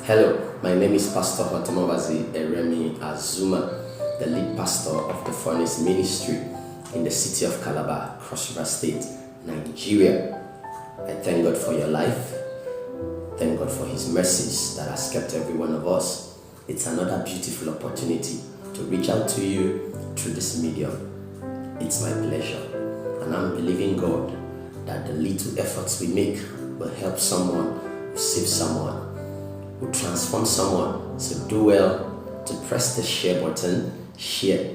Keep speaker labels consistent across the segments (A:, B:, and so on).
A: Hello, my name is Pastor Hotomobasi Azuma, the lead pastor of the Furnace Ministry in the city of Calabar, Cross River State, Nigeria. I thank God for your life. Thank God for His mercies that has kept every one of us. It's another beautiful opportunity to reach out to you through this medium. It's my pleasure, and I'm believing God that the little efforts we make will help someone, will save someone, will transform someone. So do well to press the share button, share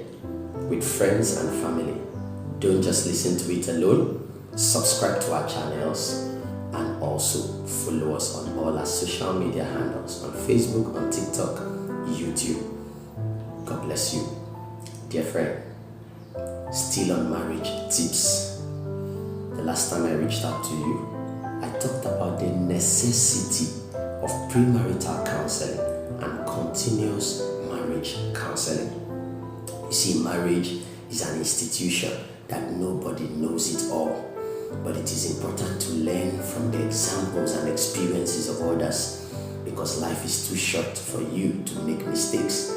A: with friends and family. Don't just listen to it alone. Subscribe to our channels and also follow us on all our social media handles on Facebook, on TikTok, YouTube. God bless you. Dear friend, still on marriage tips. The last time I reached out to you, I talked about the necessity of premarital counseling and continuous marriage counseling. You see, marriage is an institution that nobody knows it all, but it is important to learn from the examples and experiences of others, because life is too short for you to make mistakes.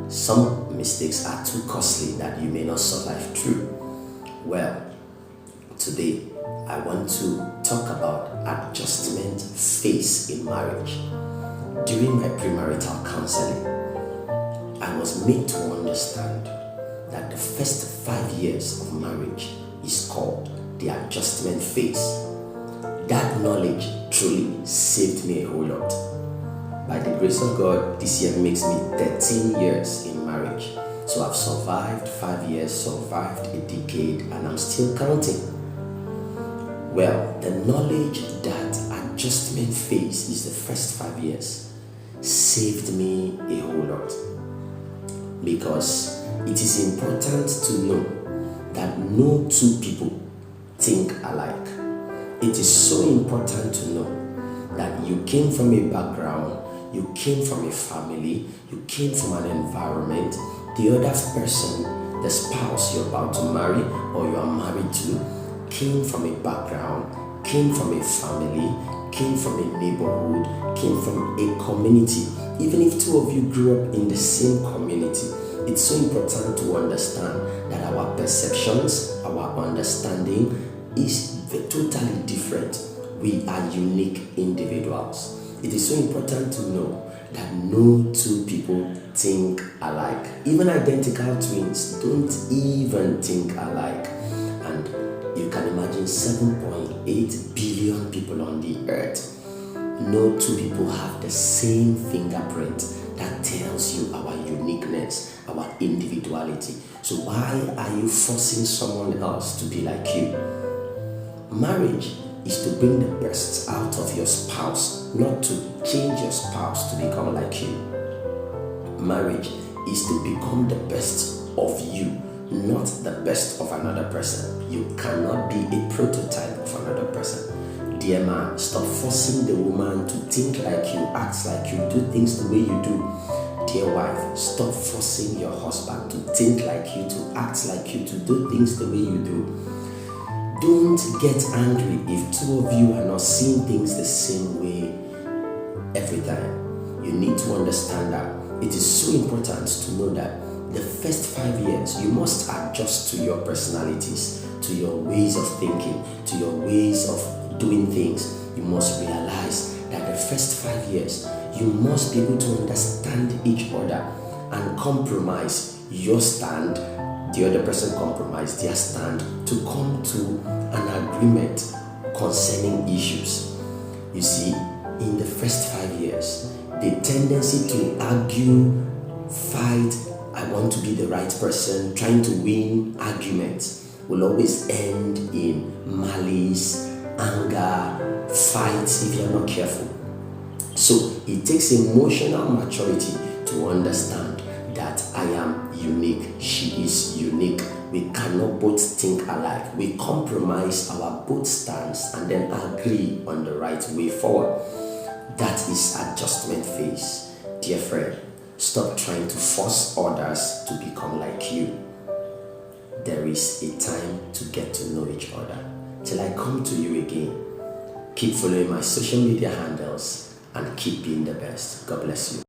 A: Some mistakes are too costly that you may not survive through. Well, today I want to talk about adjustment phase in marriage. During my premarital counseling, I was made to understand that the first 5 years of marriage is called the adjustment phase. That knowledge truly saved me a whole lot. By the grace of God, this year makes me 13 years in marriage. So I've survived 5 years, survived a decade, and I'm still counting. Well, the knowledge that adjustment phase is the first 5 years saved me a whole lot, because it is important to know that no two people think alike. It is so important to know that you came from a background, you came from a family, you came from an environment. The other person, the spouse you're about to marry or you are married to, came from a background, came from a family, came from a neighborhood, came from a community. Even if two of you grew up in the same community, it's so important to understand that our perceptions, our understanding is totally different. We are unique individuals. It is so important to know that no two people think alike. Even identical twins don't even think alike. And you can imagine 7.8 billion people on the earth. No two people have the same fingerprint that tells you our uniqueness, our individuality. So why are you forcing someone else to be like you? Marriage is to bring the best out of your spouse, not to change your spouse to become like you. Marriage is to become the best of you, not the best of another person. You cannot be a prototype of another person. Dear man, stop forcing the woman to think like you, act like you, do things the way you do. Dear wife, stop forcing your husband to think like you, to act like you, to do things the way you do. Don't get angry if two of you are not seeing things the same way every time. You need to understand that it is so important to know that the first 5 years, you must adjust to your personalities, to your ways of thinking, to your ways of doing things. You must realize that the first 5 years, you must be able to understand each other and compromise your stand, the other person compromise their stand, to come to an agreement concerning issues. You see, in the first 5 years, the tendency to argue, fight, I want to be the right person, trying to win arguments will always end in malice, anger, fights if you're not careful. So it takes emotional maturity to understand that I am unique, she is unique. We cannot both think alike. We compromise our both stance and then agree on the right way forward. That is adjustment phase. Dear friend, stop trying to force others to become like you. There is a time to get to know each other. Till I come to you again, keep following my social media handles and keep being the best. God bless you.